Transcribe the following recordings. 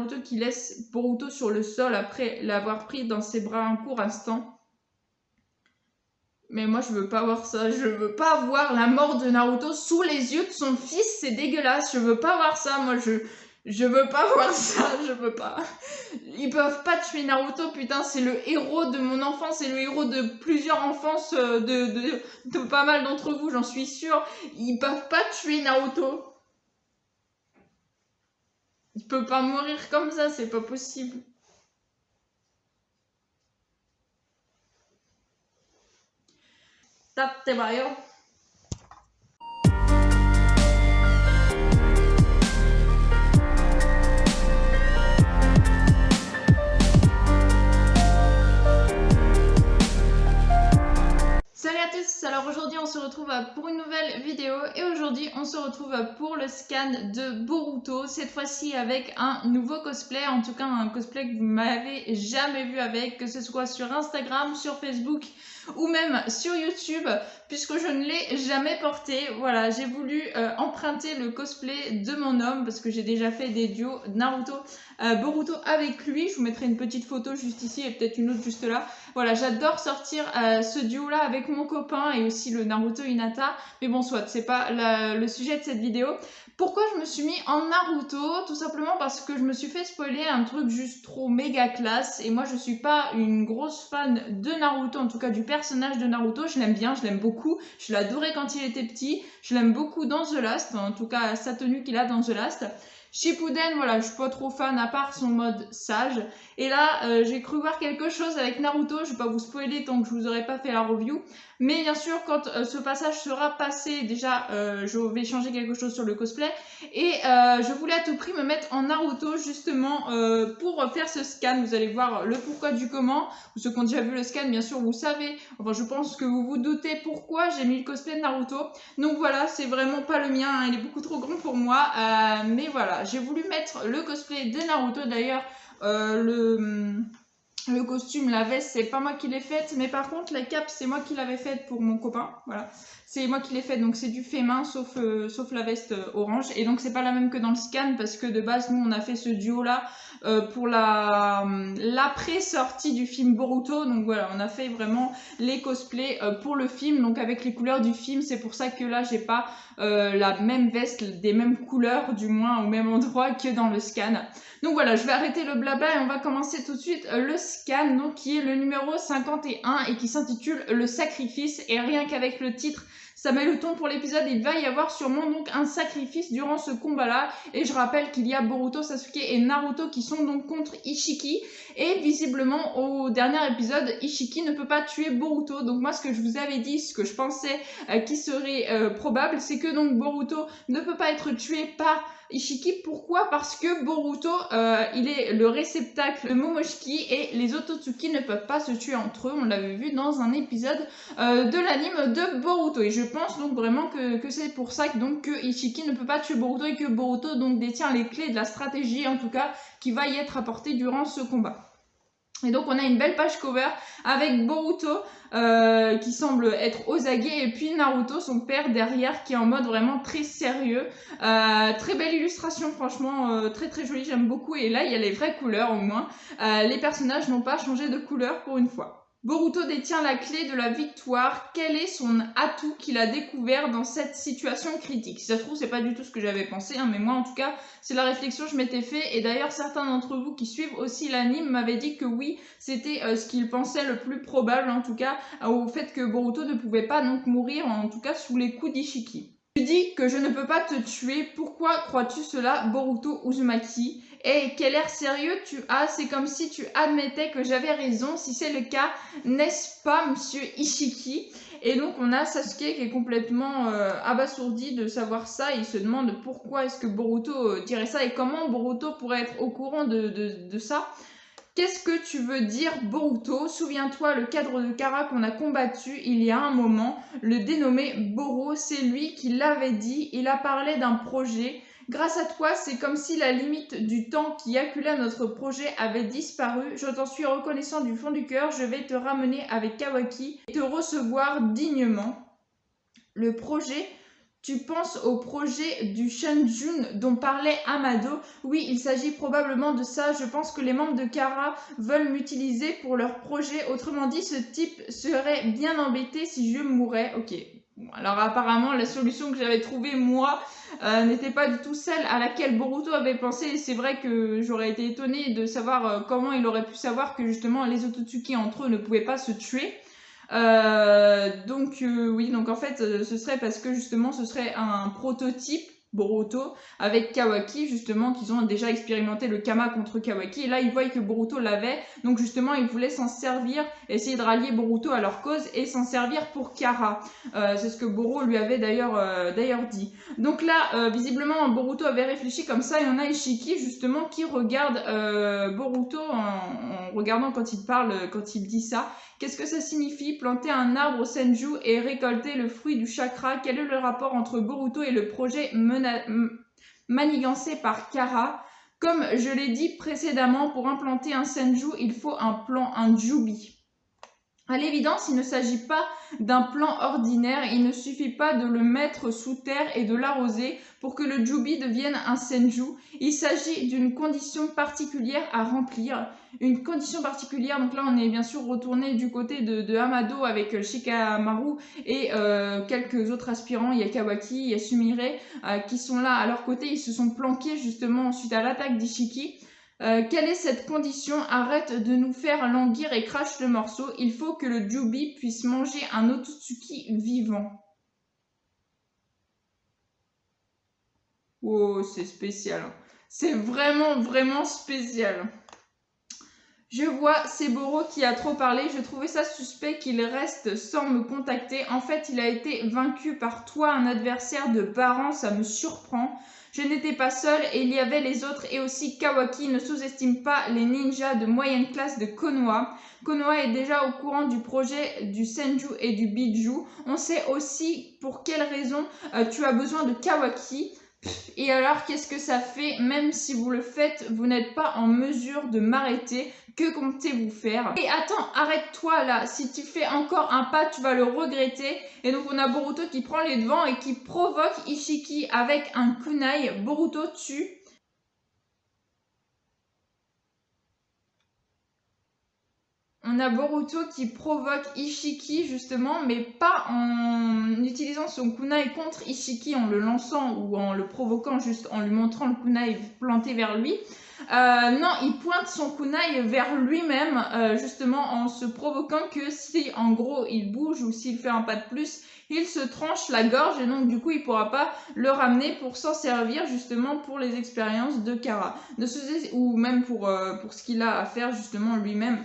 Naruto qui laisse Boruto sur le sol après l'avoir pris dans ses bras un court instant. Mais moi je veux pas voir ça, je veux pas voir la mort de Naruto sous les yeux de son fils, c'est dégueulasse, je veux pas voir ça, moi je veux pas voir ça, je veux pas. Ils peuvent pas tuer Naruto, putain, c'est le héros de mon enfance, c'est le héros de plusieurs enfances, de pas mal d'entre vous, j'en suis sûre. Ils peuvent pas tuer Naruto. Il peut pas mourir comme ça, c'est pas possible. Tape tes barrières. Salut à tous, alors aujourd'hui on se retrouve pour une nouvelle vidéo et aujourd'hui on se retrouve pour le scan de Boruto, cette fois-ci avec un nouveau cosplay, en tout cas un cosplay que vous m'avez jamais vu avec, que ce soit sur Instagram, sur Facebook ou même sur YouTube, puisque je ne l'ai jamais porté. Voilà, j'ai voulu emprunter le cosplay de mon homme parce que j'ai déjà fait des duos Naruto Boruto avec lui. Je vous mettrai une petite photo juste ici et peut-être une autre juste là. Voilà, j'adore sortir ce duo là avec mon copain et aussi le Naruto Hinata, mais bon soit, c'est pas le sujet de cette vidéo. Pourquoi je me suis mis en Naruto? Tout simplement parce que je me suis fait spoiler un truc juste trop méga classe et moi je suis pas une grosse fan de Naruto, en tout cas du personnage de Naruto. Je l'aime bien, je l'aime beaucoup, je l'adorais quand il était petit, je l'aime beaucoup dans The Last, en tout cas sa tenue qu'il a dans The Last. Shippuden, voilà, je suis pas trop fan à part son mode sage. Et là, j'ai cru voir quelque chose avec Naruto, je vais pas vous spoiler tant que je vous aurai pas fait la review. Mais bien sûr, quand ce passage sera passé, déjà, je vais changer quelque chose sur le cosplay. Et je voulais à tout prix me mettre en Naruto, justement, pour faire ce scan. Vous allez voir le pourquoi du comment. Ceux qui ont déjà vu le scan, bien sûr, vous savez. Enfin, je pense que vous vous doutez pourquoi j'ai mis le cosplay de Naruto. Donc voilà, c'est vraiment pas le mien, hein, il est beaucoup trop grand pour moi. Mais voilà, j'ai voulu mettre le cosplay de Naruto. D'ailleurs, le costume, la veste, c'est pas moi qui l'ai faite, mais par contre la cape, c'est moi qui l'avais faite pour mon copain. Voilà, c'est moi qui l'ai faite, donc c'est du fait main, sauf la veste orange. Et donc c'est pas la même que dans le scan parce que de base nous on a fait ce duo là pour l'après-sortie du film Boruto. Donc voilà, on a fait vraiment les cosplays pour le film, donc avec les couleurs du film. C'est pour ça que là j'ai pas la même veste, des mêmes couleurs du moins au même endroit que dans le scan. Donc voilà, je vais arrêter le blabla et on va commencer tout de suite le scan, donc qui est le numéro 51 et qui s'intitule Le Sacrifice. Et rien qu'avec le titre, ça met le ton pour l'épisode. Il va y avoir sûrement donc un sacrifice durant ce combat-là. Et je rappelle qu'il y a Boruto, Sasuke et Naruto qui sont donc contre Ishiki. Et visiblement, au dernier épisode, Ishiki ne peut pas tuer Boruto. Donc moi, ce que je vous avais dit, ce que je pensais qui serait probable, c'est que donc Boruto ne peut pas être tué par Ishiki. Pourquoi? Parce que Boruto, il est le réceptacle de Momoshiki et les Otsutsuki ne peuvent pas se tuer entre eux. On l'avait vu dans un épisode de l'anime de Boruto. Et je pense donc vraiment que c'est pour ça que Ishiki ne peut pas tuer Boruto et que Boruto donc détient les clés de la stratégie, en tout cas, qui va y être apportée durant ce combat. Et donc on a une belle page cover avec Boruto qui semble être aux aguets et puis Naruto, son père, derrière qui est en mode vraiment très sérieux. Très belle illustration, franchement, très très jolie, j'aime beaucoup. Et là il y a les vraies couleurs au moins. Les personnages n'ont pas changé de couleur pour une fois. Boruto détient la clé de la victoire. Quel est son atout qu'il a découvert dans cette situation critique? Si ça se trouve, c'est pas du tout ce que j'avais pensé, hein, mais moi en tout cas, c'est la réflexion que je m'étais fait. Et d'ailleurs, certains d'entre vous qui suivent aussi l'anime m'avaient dit que oui, c'était ce qu'ils pensaient le plus probable, en tout cas, au fait que Boruto ne pouvait pas donc mourir, en tout cas sous les coups d'Ishiki. Tu dis que je ne peux pas te tuer, pourquoi crois-tu cela, Boruto Uzumaki? Et quel air sérieux tu as, c'est comme si tu admettais que j'avais raison, si c'est le cas, n'est-ce pas monsieur Ishiki? Et donc on a Sasuke qui est complètement abasourdi de savoir ça, il se demande pourquoi est-ce que Boruto dirait ça et comment Boruto pourrait être au courant de ça. Qu'est-ce que tu veux dire, Boruto? Souviens-toi, le cadre de Kara qu'on a combattu il y a un moment, le dénommé Boro, c'est lui qui l'avait dit, il a parlé d'un projet. Grâce à toi, c'est comme si la limite du temps qui acculait notre projet avait disparu. Je t'en suis reconnaissant du fond du cœur, je vais te ramener avec Kawaki et te recevoir dignement. Le projet, tu penses au projet du Shenjun dont parlait Amado? Oui, il s'agit probablement de ça. Je pense que les membres de Kara veulent m'utiliser pour leur projet. Autrement dit, ce type serait bien embêté si je mourais. Ok. Bon, alors apparemment, la solution que j'avais trouvée, moi, n'était pas du tout celle à laquelle Boruto avait pensé. Et c'est vrai que j'aurais été étonnée de savoir comment il aurait pu savoir que justement les Otsutsuki entre eux ne pouvaient pas se tuer. Oui, donc en fait, ce serait parce que justement, ce serait un prototype Boruto avec Kawaki, justement, qu'ils ont déjà expérimenté le Kama contre Kawaki. Et là, ils voient que Boruto l'avait. Donc justement, ils voulaient s'en servir, essayer de rallier Boruto à leur cause et s'en servir pour Kara. C'est ce que Boro lui avait d'ailleurs dit. Donc là, visiblement, Boruto avait réfléchi comme ça. Et on a Ishiki, justement, qui regarde Boruto en regardant quand il parle, quand il dit ça. Qu'est-ce que ça signifie planter un arbre au Senju et récolter le fruit du chakra? Quel est le rapport entre Boruto et le projet manigancé par Kara? Comme je l'ai dit précédemment, pour implanter un Senju, il faut un plan, un Jubi. À l'évidence, il ne s'agit pas d'un plan ordinaire, il ne suffit pas de le mettre sous terre et de l'arroser pour que le Jubi devienne un Senju. Il s'agit d'une condition particulière à remplir. Une condition particulière, donc là on est bien sûr retourné du côté de Amado avec Shikamaru et quelques autres aspirants, il y a Kawaki, il y a Sumire qui sont là à leur côté, ils se sont planqués justement suite à l'attaque d'Ishiki. Quelle est cette condition? Arrête de nous faire languir et crache le morceau. Il faut que le Jubi puisse manger un Otsutsuki vivant. Oh, c'est spécial. C'est vraiment, vraiment spécial. Je vois, c'est Boro qui a trop parlé. Je trouvais ça suspect qu'il reste sans me contacter. En fait, il a été vaincu par toi, un adversaire de parents. Ça me surprend. Je n'étais pas seule et il y avait les autres et aussi Kawaki. Ne sous-estime pas les ninjas de moyenne classe de Konoha. Konoha est déjà au courant du projet du Senju et du Biju. On sait aussi pour quelles raisons tu as besoin de Kawaki. Et alors, qu'est-ce que ça fait? Même si vous le faites, vous n'êtes pas en mesure de m'arrêter. Que comptez-vous faire? Et attends, arrête-toi là. Si tu fais encore un pas, tu vas le regretter. Et donc, on a Boruto qui prend les devants et qui provoque Ishiki avec un kunai. Boruto tue. On a Boruto qui provoque Ishiki justement, mais pas en utilisant son kunai contre Ishiki en le lançant ou en le provoquant, juste en lui montrant le kunai planté vers lui. Non, il pointe son kunai vers lui-même, justement en se provoquant que si en gros il bouge ou s'il fait un pas de plus, il se tranche la gorge et donc du coup il pourra pas le ramener pour s'en servir justement pour les expériences de Kara. Ou même pour ce qu'il a à faire justement lui-même.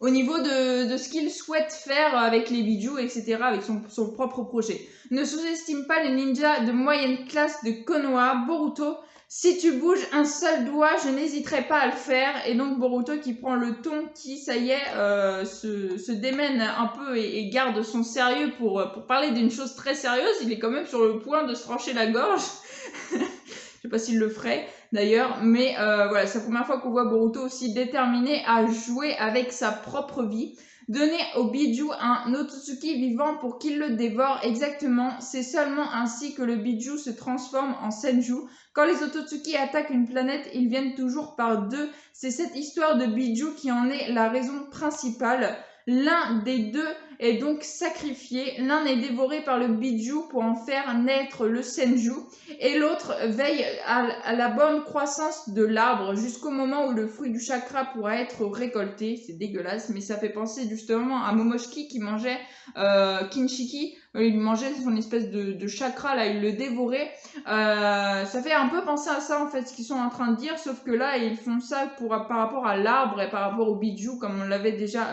Au niveau de ce qu'il souhaite faire avec les bijoux, etc., avec son propre projet. Ne sous-estime pas les ninjas de moyenne classe de Konoha. Boruto, si tu bouges un seul doigt, je n'hésiterai pas à le faire. Et donc Boruto qui prend le ton, qui, ça y est, se démène un peu et garde son sérieux pour parler d'une chose très sérieuse. Il est quand même sur le point de se trancher la gorge. Je sais pas s'il le ferait d'ailleurs, mais voilà, c'est la première fois qu'on voit Boruto aussi déterminé à jouer avec sa propre vie. Donner au Biju un Otsutsuki vivant pour qu'il le dévore, exactement, c'est seulement ainsi que le Biju se transforme en Senju. Quand les Otsutsuki attaquent une planète, ils viennent toujours par deux. C'est cette histoire de Biju qui en est la raison principale. L'un des deux est donc sacrifié, l'un est dévoré par le Biju pour en faire naître le Senju, et l'autre veille à la bonne croissance de l'arbre jusqu'au moment où le fruit du chakra pourra être récolté. C'est dégueulasse, mais ça fait penser justement à Momoshiki qui mangeait Kinshiki. Il mangeait son espèce de chakra, là, il le dévorait. Ça fait un peu penser à ça, en fait, ce qu'ils sont en train de dire, sauf que là, ils font ça par rapport à l'arbre et par rapport au Biju, comme on l'avait déjà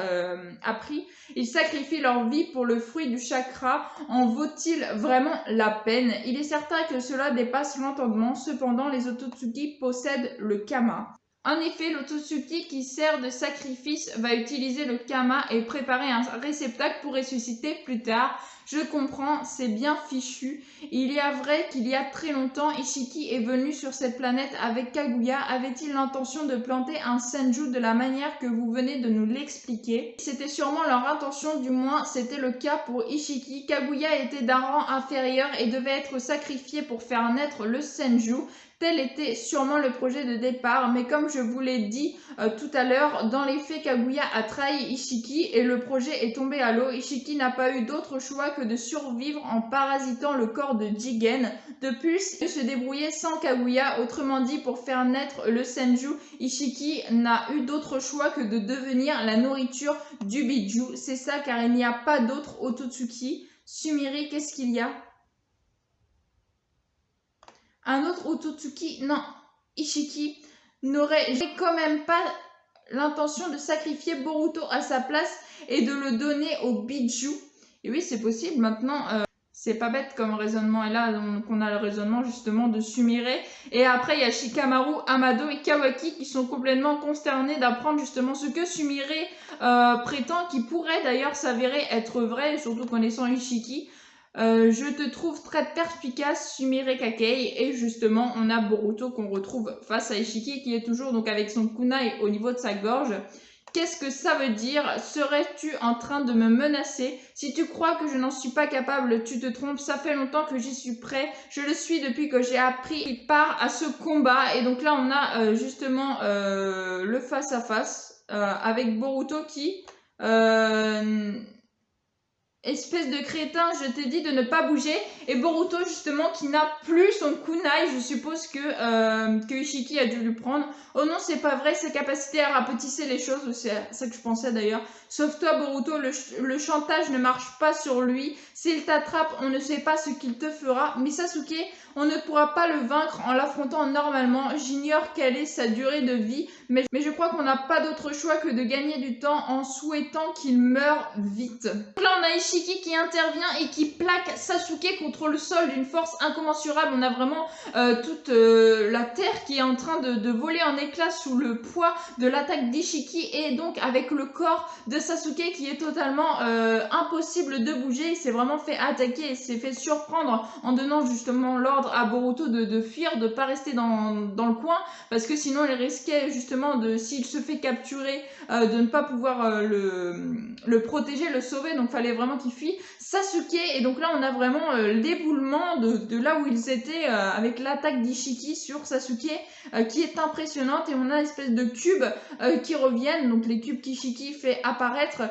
appris. Ils sacrifient leur vie pour le fruit du chakra. En vaut-il vraiment la peine? Il est certain que cela dépasse l'entendement. Cependant, les Otsutsuki possèdent le Kama. En effet, l'Ototsuki qui sert de sacrifice va utiliser le Kama et préparer un réceptacle pour ressusciter plus tard. Je comprends, c'est bien fichu. Il y a vrai qu'il y a très longtemps, Ishiki est venu sur cette planète avec Kaguya. Avait-il l'intention de planter un Senju de la manière que vous venez de nous l'expliquer? C'était sûrement leur intention, du moins c'était le cas pour Ishiki. Kaguya était d'un rang inférieur et devait être sacrifié pour faire naître le Senju. Tel était sûrement le projet de départ, mais comme je vous l'ai dit tout à l'heure, dans les faits, Kaguya a trahi Ishiki et le projet est tombé à l'eau. Ishiki n'a pas eu d'autre choix que de survivre en parasitant le corps de Jigen. De plus, il se débrouiller sans Kaguya, autrement dit, pour faire naître le Senju, Ishiki n'a eu d'autre choix que de devenir la nourriture du Biju. C'est ça, car il n'y a pas d'autre Ototsuki. Sumire, qu'est-ce qu'il y a? Un autre Ototsuki, non, Ishiki n'aurait quand même pas l'intention de sacrifier Boruto à sa place et de le donner au Biju. Et oui, c'est possible. Maintenant, c'est pas bête comme raisonnement. Et là, on a le raisonnement justement de Sumire. Et après, il y a Shikamaru, Amado et Kawaki qui sont complètement consternés d'apprendre justement ce que Sumire prétend, qui pourrait d'ailleurs s'avérer être vrai, surtout connaissant Ishiki. Je te trouve très perspicace, Sumire Kakei, et justement on a Boruto qu'on retrouve face à Ishiki qui est toujours donc avec son kunai au niveau de sa gorge. Qu'est-ce que ça veut dire? Serais-tu en train de me menacer? Si tu crois que je n'en suis pas capable, tu te trompes. Ça fait longtemps que j'y suis prêt. Je le suis depuis que j'ai appris part à ce combat. Et donc là on a justement le face-à-face avec Boruto qui... Espèce de crétin, je t'ai dit de ne pas bouger. Et Boruto, justement, qui n'a plus son kunai, je suppose que Ishiki a dû lui prendre. Oh non, c'est pas vrai, sa capacité à rapetisser les choses, c'est ça que je pensais d'ailleurs. Sauf toi, Boruto, le chantage ne marche pas sur lui. S'il t'attrape, on ne sait pas ce qu'il te fera. Mais Sasuke, on ne pourra pas le vaincre en l'affrontant normalement. J'ignore quelle est sa durée de vie, mais je crois qu'on n'a pas d'autre choix que de gagner du temps en souhaitant qu'il meure vite. Donc là, on a Ishiki qui intervient et qui plaque Sasuke contre le sol d'une force incommensurable. On a vraiment toute la terre qui est en train de voler en éclats sous le poids de l'attaque d'Ishiki et donc avec le corps de Sasuke qui est totalement impossible de bouger. Il s'est vraiment fait attaquer et s'est fait surprendre en donnant justement l'ordre à Boruto de fuir, de pas rester dans le coin parce que sinon il risquait justement s'il se fait capturer, de ne pas pouvoir le protéger, le sauver. Donc fallait vraiment qu'il fuit. Sasuke, et donc là on a vraiment l'éboulement de là où ils étaient avec l'attaque d'Ishiki sur Sasuke qui est impressionnante, et on a une espèce de cubes qui reviennent, donc les cubes qu'Ishiki fait apparaître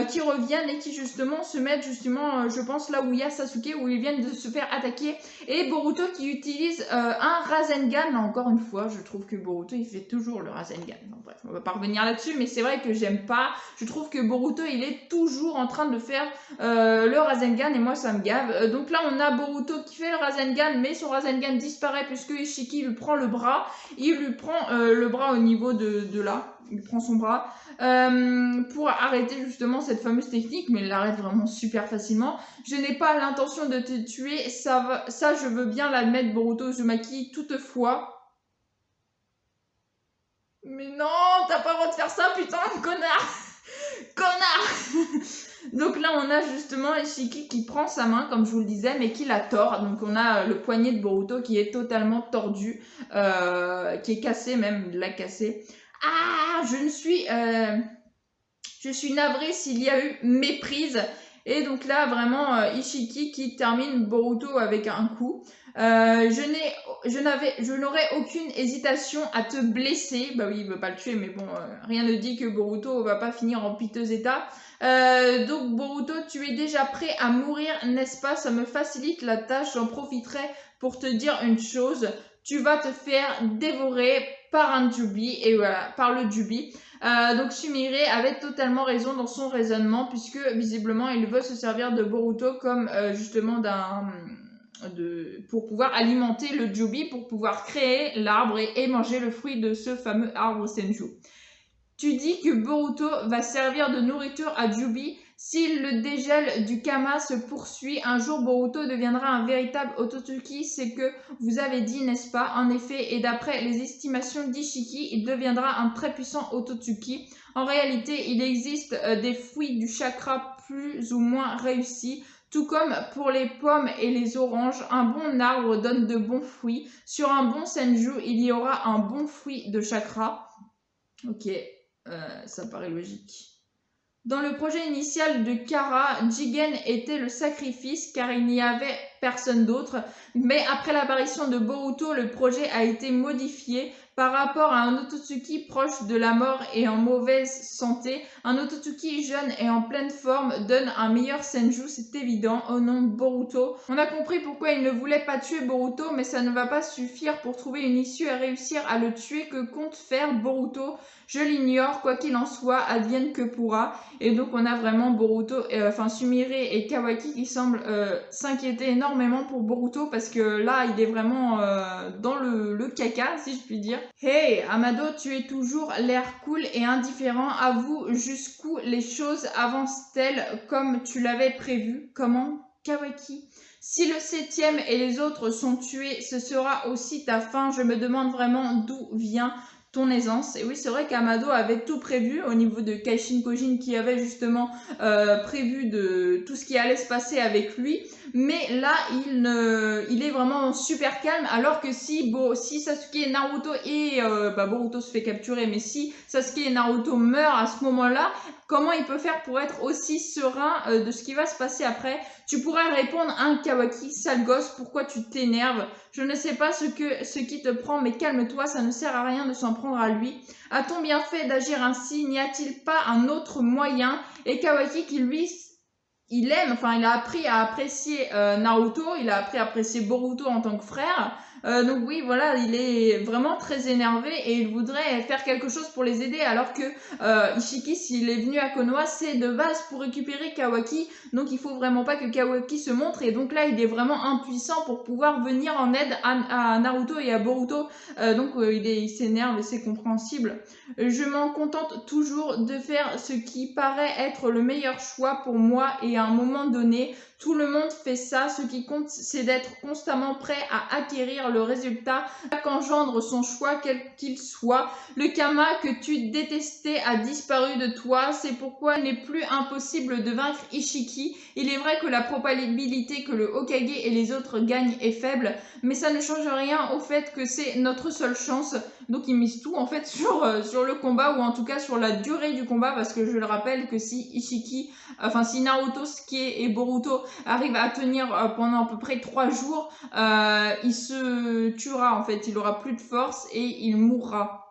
qui reviennent et qui justement se mettent justement je pense là où il y a Sasuke, où ils viennent de se faire attaquer, et Boruto qui utilise un Rasengan. Là encore une fois je trouve que Boruto il fait toujours le Rasengan. Non, bref, on va pas revenir là-dessus, mais c'est vrai que j'aime pas, je trouve que Boruto il est toujours en train de faire le Rasengan et moi ça me gave. Donc là on a Boruto qui fait le Rasengan, mais son Rasengan disparaît puisque Ishiki lui prend le bras, il lui prend le bras au niveau de là, il prend son bras pour arrêter justement cette fameuse technique, mais il l'arrête vraiment super facilement. Je n'ai pas l'intention de te tuer, ça je veux bien l'admettre Boruto Uzumaki, toutefois... Mais non, t'as pas le droit de faire ça, putain, connard! Connard! Donc là, on a justement Ishiki qui prend sa main, comme je vous le disais, mais qui la tord. Donc on a le poignet de Boruto qui est totalement tordu, qui est cassé même, il l'a cassé. Ah, je suis navrée s'il y a eu méprise. Et donc là, vraiment, Ishiki qui termine Boruto avec un coup. Je n'aurais aucune hésitation à te blesser. Bah oui, il veut pas le tuer, mais bon, rien ne dit que Boruto va pas finir en piteux état. Donc Boruto, tu es déjà prêt à mourir, n'est-ce pas? Ça me facilite la tâche, j'en profiterai pour te dire une chose. Tu vas te faire dévorer par un Jubi, et voilà, par le Jubi. Donc Sumire avait totalement raison dans son raisonnement, puisque visiblement il veut se servir de Boruto comme justement pour pouvoir alimenter le Jubi, pour pouvoir créer l'arbre et manger le fruit de ce fameux arbre Senju. Tu dis que Boruto va servir de nourriture à Jubi, Si le dégel du Kama se poursuit, un jour Boruto deviendra un véritable Otsutsuki, c'est que vous avez dit, n'est-ce pas? En effet, et d'après les estimations d'Ishiki, il deviendra un très puissant Otsutsuki. En réalité, il existe des fruits du chakra plus ou moins réussis. Tout comme pour les pommes et les oranges, un bon arbre donne de bons fruits. Sur un bon senju, il y aura un bon fruit de chakra. Ok, ça paraît logique. Dans le projet initial de Kara, Jigen était le sacrifice car il n'y avait personne d'autre. Mais après l'apparition de Boruto, le projet a été modifié par rapport à un Otsutsuki proche de la mort et en mauvaise santé. Un Otsutsuki jeune et en pleine forme donne un meilleur senju, c'est évident, au nom de Boruto. On a compris pourquoi il ne voulait pas tuer Boruto, mais ça ne va pas suffire pour trouver une issue et réussir à le tuer. Que compte faire Boruto? Je l'ignore, quoi qu'il en soit, advienne que pourra. Et donc on a vraiment Boruto, Sumire et Kawaki qui semblent s'inquiéter énormément pour Boruto parce que là il est vraiment dans le caca si je puis dire. Hey Amado, tu es toujours l'air cool et indifférent, avoue jusqu'où les choses avancent-elles comme tu l'avais prévu? Comment Kawaki? Si le 7e et les autres sont tués, ce sera aussi ta fin. Je me demande vraiment d'où vient ton aisance. Et oui, c'est vrai qu'Amado avait tout prévu au niveau de Kaishin Kojin qui avait justement prévu de tout ce qui allait se passer avec lui. Mais là, il est vraiment super calme. Alors que si Sasuke et Naruto et Boruto se fait capturer, mais si Sasuke et Naruto meurent à ce moment-là, comment il peut faire pour être aussi serein de ce qui va se passer après? Tu pourrais répondre à un Kawaki, sale gosse, pourquoi tu t'énerves? Je ne sais pas ce qui te prend, mais calme-toi, ça ne sert à rien de s'en prendre à lui. A-t-on bien fait d'agir ainsi? N'y a-t-il pas un autre moyen? Et Kawaki qui lui, il a appris à apprécier Naruto, il a appris à apprécier Boruto en tant que frère. Donc oui, voilà, il est vraiment très énervé et il voudrait faire quelque chose pour les aider alors que Ishiki, s'il est venu à Konoha, c'est de base pour récupérer Kawaki. Donc il faut vraiment pas que Kawaki se montre et donc là, il est vraiment impuissant pour pouvoir venir en aide à Naruto et à Boruto. Il s'énerve et c'est compréhensible. Je m'en contente toujours de faire ce qui paraît être le meilleur choix pour moi et à un moment donné, tout le monde fait ça. Ce qui compte, c'est d'être constamment prêt à acquérir le résultat qu'engendre son choix, quel qu'il soit. Le Kama que tu détestais a disparu de toi. C'est pourquoi il n'est plus impossible de vaincre Ishiki. Il est vrai que la probabilité que le Hokage et les autres gagnent est faible, mais ça ne change rien au fait que c'est notre seule chance. Donc ils misent tout en fait sur le combat ou en tout cas sur la durée du combat parce que je le rappelle que si si Naruto, Sasuke et Boruto arrivent à tenir pendant à peu près 3 jours, il se tuera en fait, il aura plus de force et il mourra.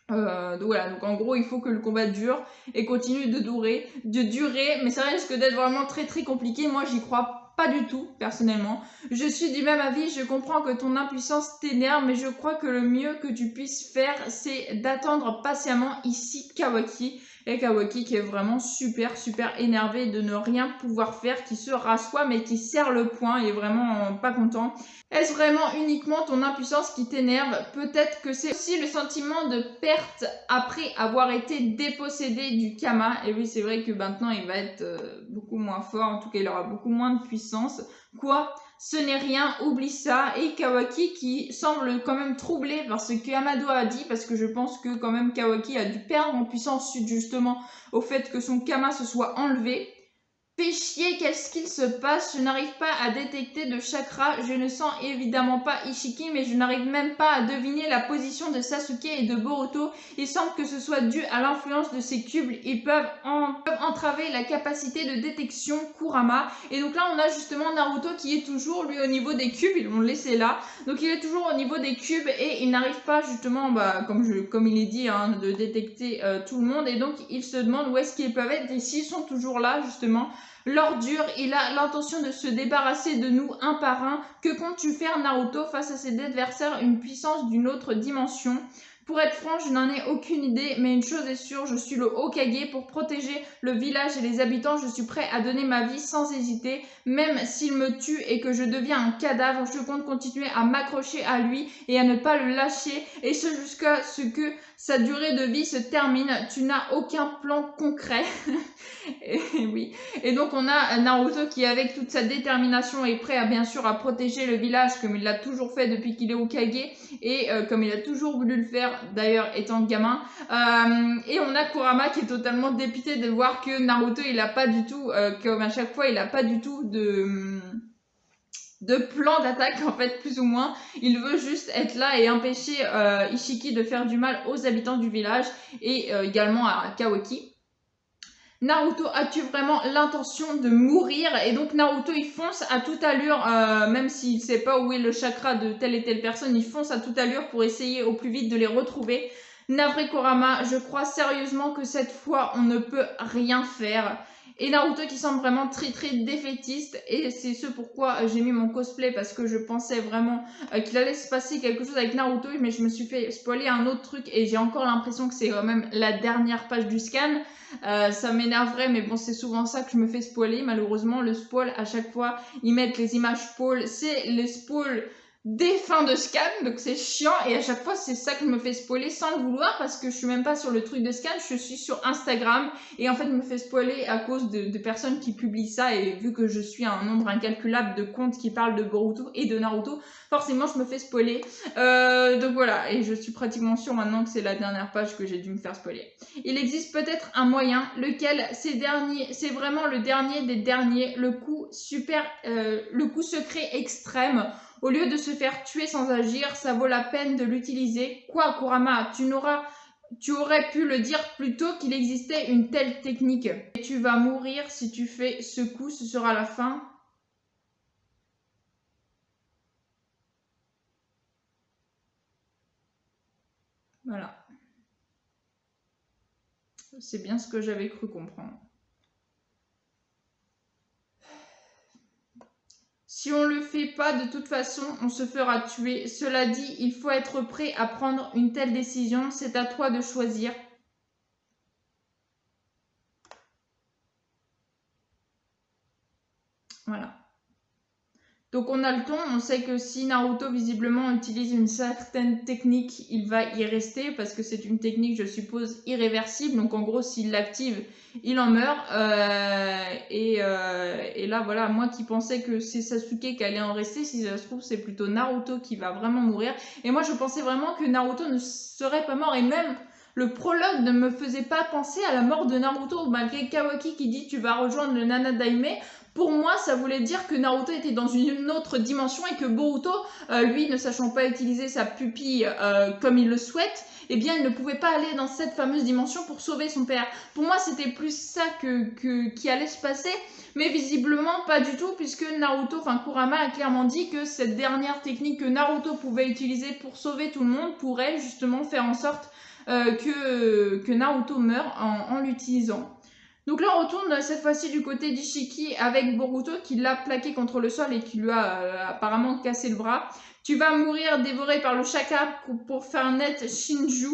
Donc en gros il faut que le combat dure et continue de durer, mais ça risque d'être vraiment très très compliqué. Moi j'y crois pas du tout personnellement. Je suis du même avis, je comprends que ton impuissance t'énerve, mais je crois que le mieux que tu puisses faire c'est d'attendre patiemment ici Kawaki. Et Kawaki qui est vraiment super énervé de ne rien pouvoir faire, qui se rassoit mais qui serre le poing et est vraiment pas content. Est-ce vraiment uniquement ton impuissance qui t'énerve? Peut-être que c'est aussi le sentiment de perte après avoir été dépossédé du Kama. Et oui, c'est vrai que maintenant il va être beaucoup moins fort, en tout cas il aura beaucoup moins de puissance. Quoi? Ce n'est rien, oublie ça. Et Kawaki qui semble quand même troublé par ce que Amado a dit, parce que je pense que quand même Kawaki a dû perdre en puissance suite justement au fait que son Kama se soit enlevé. Fais chier, qu'est-ce qu'il se passe? Je n'arrive pas à détecter de chakra, je ne sens évidemment pas Ishiki, mais je n'arrive même pas à deviner la position de Sasuke et de Boruto. Il semble que ce soit dû à l'influence de ces cubes, ils peuvent entraver la capacité de détection Kurama. Et donc là on a justement Naruto qui est toujours lui au niveau des cubes, ils l'ont laissé là. Donc il est toujours au niveau des cubes et il n'arrive pas justement, comme il est dit, de détecter tout le monde. Et donc il se demande où est-ce qu'ils peuvent être et s'ils sont toujours là justement. L'ordure, il a l'intention de se débarrasser de nous un par un. Que comptes-tu faire Naruto face à cet adversaire, une puissance d'une autre dimension? Pour être franc, je n'en ai aucune idée, mais une chose est sûre, je suis le Hokage. Pour protéger le village et les habitants, je suis prêt à donner ma vie sans hésiter. Même s'il me tue et que je deviens un cadavre, je compte continuer à m'accrocher à lui et à ne pas le lâcher, et ce jusqu'à ce que sa durée de vie se termine. Tu n'as aucun plan concret. Et oui. Et donc on a Naruto qui, avec toute sa détermination, est prêt à bien sûr à protéger le village comme il l'a toujours fait depuis qu'il est Hokage et comme il a toujours voulu le faire d'ailleurs étant gamin. Et on a Kurama qui est totalement dépité de voir que Naruto il a pas du tout, comme à chaque fois il a pas du tout de plan d'attaque en fait, plus ou moins. Il veut juste être là et empêcher Ishiki de faire du mal aux habitants du village et également à Kawaki. Naruto, as-tu vraiment l'intention de mourir? Et donc Naruto il fonce à toute allure, même s'il sait pas où est le chakra de telle et telle personne, il fonce à toute allure pour essayer au plus vite de les retrouver. Navré Kurama, je crois sérieusement que cette fois on ne peut rien faire. Et Naruto qui semble vraiment très très défaitiste, et c'est ce pourquoi j'ai mis mon cosplay, parce que je pensais vraiment qu'il allait se passer quelque chose avec Naruto, mais je me suis fait spoiler un autre truc et j'ai encore l'impression que c'est quand même la dernière page du scan. Ça m'énerverait, mais bon, c'est souvent ça que je me fais spoiler. Malheureusement, le spoil, à chaque fois, ils mettent les images spoil, c'est les spoils des fins de scan, donc c'est chiant, et à chaque fois c'est ça que je me fais spoiler sans le vouloir, parce que je suis même pas sur le truc de scan, je suis sur Instagram, et en fait je me fais spoiler à cause de personnes qui publient ça, et vu que je suis un nombre incalculable de comptes qui parlent de Boruto et de Naruto, forcément je me fais spoiler. Donc voilà, et je suis pratiquement sûre maintenant que c'est la dernière page que j'ai dû me faire spoiler. Il existe peut-être un moyen, lequel c'est vraiment le dernier des derniers, le coup secret extrême. Au lieu de se faire tuer sans agir, ça vaut la peine de l'utiliser. Quoi, Kurama, tu aurais pu le dire plus tôt qu'il existait une telle technique. Et tu vas mourir si tu fais ce coup, ce sera la fin. Voilà. C'est bien ce que j'avais cru comprendre. Si on le fait pas, de toute façon, on se fera tuer. Cela dit, il faut être prêt à prendre une telle décision. C'est à toi de choisir. Voilà. Donc on a le ton, on sait que si Naruto visiblement utilise une certaine technique, il va y rester parce que c'est une technique, je suppose, irréversible. Donc en gros, s'il l'active, il en meurt. Et là, voilà, moi qui pensais que c'est Sasuke qui allait en rester, si ça se trouve, c'est plutôt Naruto qui va vraiment mourir. Et moi, je pensais vraiment que Naruto ne serait pas mort, et même le prologue ne me faisait pas penser à la mort de Naruto, malgré Kawaki qui dit tu vas rejoindre le Nanadaime. Pour moi, ça voulait dire que Naruto était dans une autre dimension et que Boruto, lui, ne sachant pas utiliser sa pupille comme il le souhaite, eh bien, il ne pouvait pas aller dans cette fameuse dimension pour sauver son père. Pour moi, c'était plus ça qui allait se passer, mais visiblement pas du tout, puisque Kurama a clairement dit que cette dernière technique que Naruto pouvait utiliser pour sauver tout le monde pourrait justement faire en sorte que Naruto meure en l'utilisant. Donc là, on retourne cette fois-ci du côté d'Ishiki avec Boruto qui l'a plaqué contre le sol et qui lui a apparemment cassé le bras. Tu vas mourir dévoré par le chakra pour faire naître Shinju.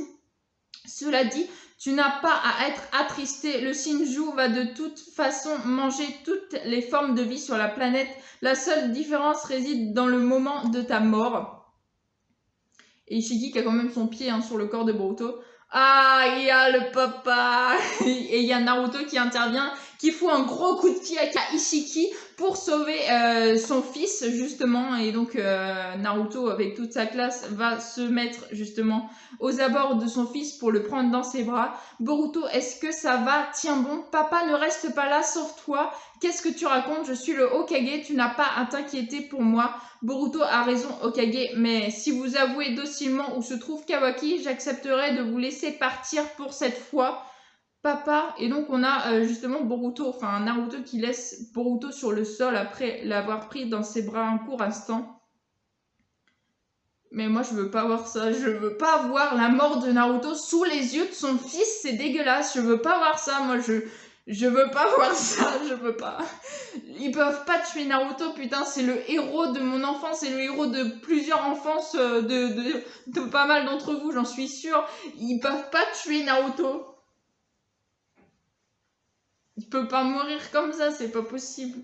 Cela dit, tu n'as pas à être attristé. Le Shinju va de toute façon manger toutes les formes de vie sur la planète. La seule différence réside dans le moment de ta mort. Et Ishiki qui a quand même son pied sur le corps de Boruto. Ah, il y a le papa et il y a Naruto qui intervient, qui fout un gros coup de pied à Ishiki pour sauver son fils justement. Et donc Naruto avec toute sa classe va se mettre justement aux abords de son fils pour le prendre dans ses bras. Boruto, est-ce que ça va? Tiens bon, papa ne reste pas là, sauve-toi. Qu'est-ce que tu racontes? Je suis le Hokage, tu n'as pas à t'inquiéter pour moi. Boruto a raison, Hokage, mais si vous avouez docilement où se trouve Kawaki, j'accepterai de vous laisser partir pour cette fois. Papa, et donc on a justement Naruto qui laisse Boruto sur le sol après l'avoir pris dans ses bras un court instant. Mais moi je veux pas voir ça, je veux pas voir la mort de Naruto sous les yeux de son fils, c'est dégueulasse, je veux pas voir ça, moi Je veux pas voir ça, je veux pas. Ils peuvent pas tuer Naruto, putain, c'est le héros de mon enfance, c'est le héros de plusieurs enfances, de pas mal d'entre vous, j'en suis sûre. Ils peuvent pas tuer Naruto. Il peut pas mourir comme ça, c'est pas possible.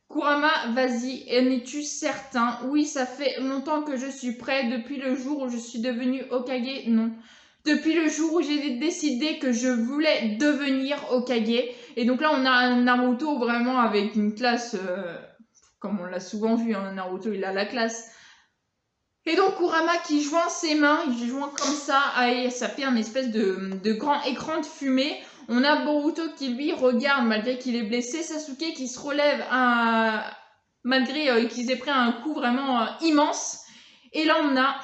Kurama, vas-y, en es-tu certain? Oui, ça fait longtemps que je suis prêt. Depuis le jour où je suis devenue Hokage, non. Depuis le jour où j'ai décidé que je voulais devenir Hokage. Et donc là, on a un Naruto vraiment avec une classe, comme on l'a souvent vu, hein, Naruto, il a la classe. Et donc Kurama qui joint ses mains, il joint comme ça, et ça fait un espèce de grand écran de fumée. On a Boruto qui lui regarde malgré qu'il est blessé, Sasuke qui se relève malgré qu'ils aient pris un coup vraiment immense. Et là on a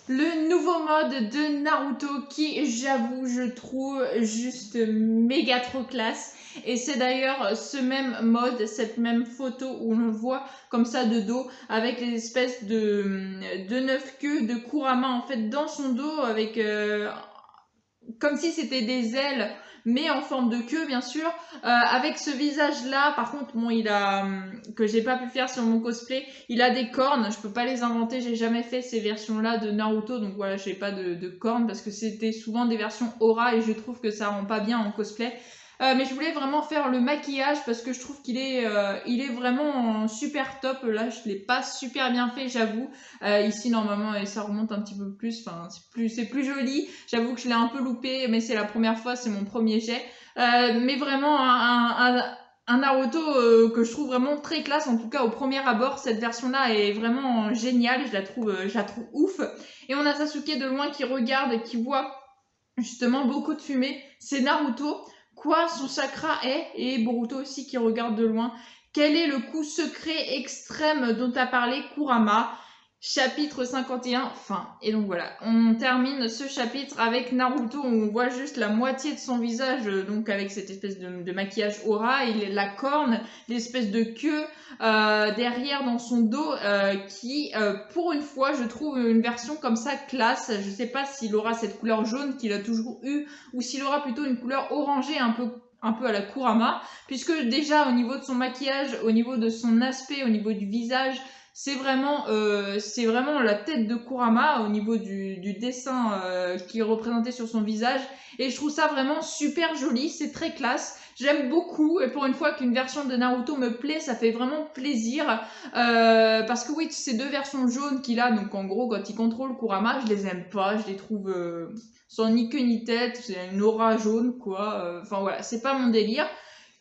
le nouveau mode de Naruto qui, j'avoue, je trouve juste méga trop classe. Et c'est d'ailleurs ce même mode, cette même photo où on le voit comme ça de dos avec les espèces de 9 queues de Kurama en fait dans son dos avec comme si c'était des ailes mais en forme de queue bien sûr avec ce visage là. Par contre bon, il a que j'ai pas pu faire sur mon cosplay, il a des cornes, je peux pas les inventer, j'ai jamais fait ces versions là de Naruto, donc voilà, j'ai pas de cornes parce que c'était souvent des versions aura et je trouve que ça rend pas bien en cosplay. Mais je voulais vraiment faire le maquillage parce que je trouve il est vraiment super top. Là, je l'ai pas super bien fait, j'avoue. Ici, normalement, et ça remonte un petit peu plus. Enfin, c'est plus joli. J'avoue que je l'ai un peu loupé, mais c'est la première fois, c'est mon premier jet. Mais vraiment, un Naruto que je trouve vraiment très classe. En tout cas, au premier abord, cette version-là est vraiment géniale. Je la trouve ouf. Et on a Sasuke de loin qui regarde et qui voit justement beaucoup de fumée. C'est Naruto. Quoi son chakra est, et Boruto aussi qui regarde de loin. Quel est le coup secret extrême dont a parlé Kurama? Chapitre 51, fin. Et donc voilà, on termine ce chapitre avec Naruto où on voit juste la moitié de son visage, donc avec cette espèce de maquillage aura, et la corne, l'espèce de queue derrière dans son dos qui, pour une fois, je trouve une version comme ça classe. Je sais pas s'il aura cette couleur jaune qu'il a toujours eu ou s'il aura plutôt une couleur orangée un peu à la Kurama, puisque déjà au niveau de son maquillage, au niveau de son aspect, au niveau du visage, c'est vraiment la tête de Kurama au niveau du dessin qui est représenté sur son visage. Et je trouve ça vraiment super joli, c'est très classe. J'aime beaucoup, et pour une fois qu'une version de Naruto me plaît, ça fait vraiment plaisir. Parce que oui, ces deux versions jaunes qu'il a, donc en gros, quand il contrôle Kurama, je les aime pas, je les trouve sans ni queue ni tête, c'est une aura jaune, quoi. Enfin voilà, c'est pas mon délire.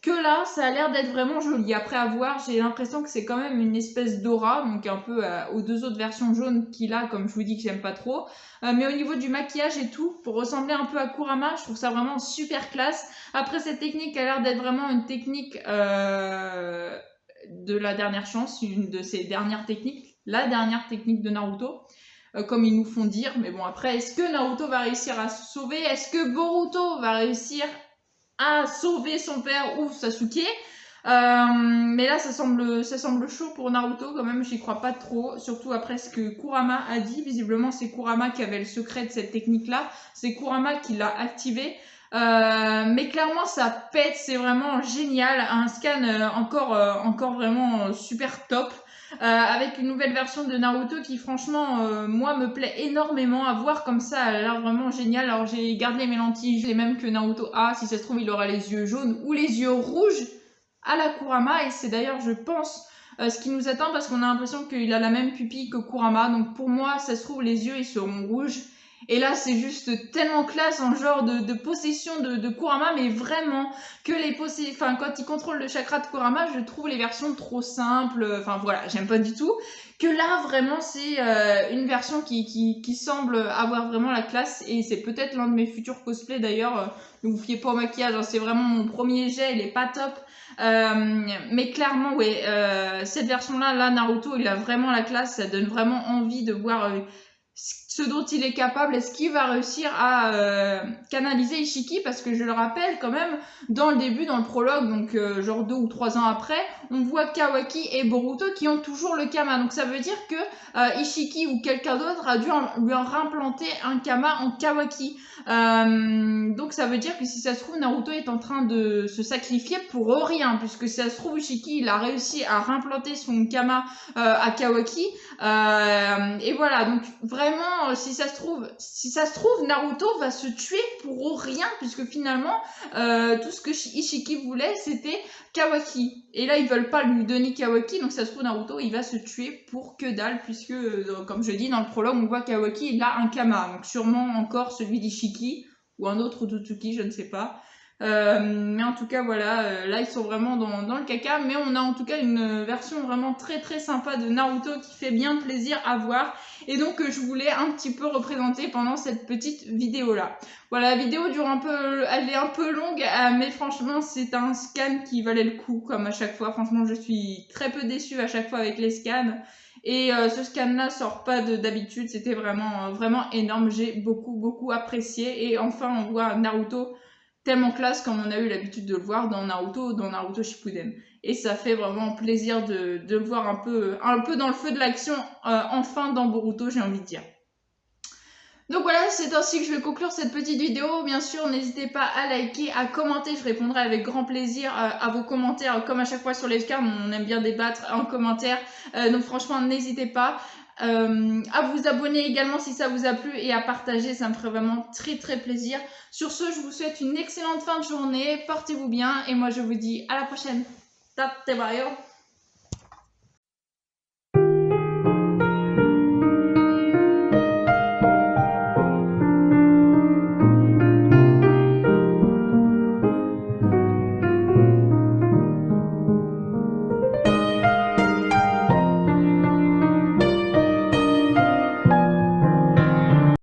Que là, ça a l'air d'être vraiment joli. Après avoir, j'ai l'impression que c'est quand même une espèce d'aura, donc un peu aux deux autres versions jaunes qu'il a, comme je vous dis que j'aime pas trop. Mais au niveau du maquillage et tout, pour ressembler un peu à Kurama, je trouve ça vraiment super classe. Après, cette technique a l'air d'être vraiment une technique de la dernière chance, une de ses dernières techniques, la dernière technique de Naruto. Comme ils nous font dire, mais bon après, est-ce que Naruto va réussir à se sauver? Est-ce que Boruto va réussir à sauver son père ou Sasuke? Mais là, ça semble chaud pour Naruto quand même, j'y crois pas trop, surtout après ce que Kurama a dit. Visiblement, c'est Kurama qui avait le secret de cette technique-là, c'est Kurama qui l'a activé. Mais clairement, ça pète, c'est vraiment génial, un scan encore vraiment super top. Avec une nouvelle version de Naruto qui franchement moi me plaît énormément à voir comme ça, elle a l'air vraiment géniale. Alors j'ai gardé mes lentilles, les mêmes que Naruto a, si ça se trouve il aura les yeux jaunes ou les yeux rouges à la Kurama, et c'est d'ailleurs je pense ce qui nous attend parce qu'on a l'impression qu'il a la même pupille que Kurama, donc pour moi ça se trouve les yeux ils seront rouges. Et là, c'est juste tellement classe en genre de possession de Kurama, mais vraiment que enfin, quand il contrôle le chakra de Kurama, je trouve les versions trop simples. Enfin voilà, j'aime pas du tout. Que là, vraiment, c'est une version qui semble avoir vraiment la classe, et c'est peut-être l'un de mes futurs cosplays d'ailleurs. Ne vous fiez pas au maquillage, hein, c'est vraiment mon premier jet, il est pas top. Mais clairement, ouais, cette version-là, Naruto, il a vraiment la classe, ça donne vraiment envie de voir ce dont il est capable, est-ce qu'il va réussir à canaliser Ishiki, parce que je le rappelle quand même, dans le début, dans le prologue, donc genre 2 ou 3 ans après, on voit Kawaki et Boruto qui ont toujours le Kama, donc ça veut dire que Ishiki ou quelqu'un d'autre a dû lui en réimplanter un Kama en Kawaki. Donc ça veut dire que si ça se trouve, Naruto est en train de se sacrifier pour rien, puisque si ça se trouve, Ishiki il a réussi à réimplanter son Kama à Kawaki, et voilà, donc vraiment, si ça se trouve, Naruto va se tuer pour rien, puisque finalement, tout ce que Ishiki voulait, c'était Kawaki. Et là, ils veulent pas lui donner Kawaki, donc ça se trouve, Naruto, il va se tuer pour que dalle, puisque, comme je dis, dans le prologue, on voit Kawaki, il a un Kama, donc sûrement encore celui d'Ishiki, ou un autre Otsutsuki, je ne sais pas. Mais en tout cas, voilà, là, ils sont vraiment dans le caca, mais on a en tout cas une version vraiment très très sympa de Naruto qui fait bien plaisir à voir, et donc je voulais un petit peu représenter pendant cette petite vidéo là. Voilà, la vidéo dure un peu, elle est un peu longue, mais franchement c'est un scan qui valait le coup comme à chaque fois. Franchement je suis très peu déçue à chaque fois avec les scans, et ce scan là sort pas d'habitude, c'était vraiment énorme, j'ai beaucoup apprécié, et enfin on voit Naruto tellement classe comme on a eu l'habitude de le voir dans Naruto Shippuden. Et ça fait vraiment plaisir de le voir un peu dans le feu de l'action, enfin dans Boruto, j'ai envie de dire. Donc voilà, c'est ainsi que je vais conclure cette petite vidéo. Bien sûr, n'hésitez pas à liker, à commenter, je répondrai avec grand plaisir à vos commentaires, comme à chaque fois sur les scans, on aime bien débattre en commentaire, donc franchement, n'hésitez pas. À vous abonner également si ça vous a plu, et à partager, ça me ferait vraiment très plaisir. Sur ce, je vous souhaite une excellente fin de journée, portez-vous bien, et moi je vous dis à la prochaine. Tatte,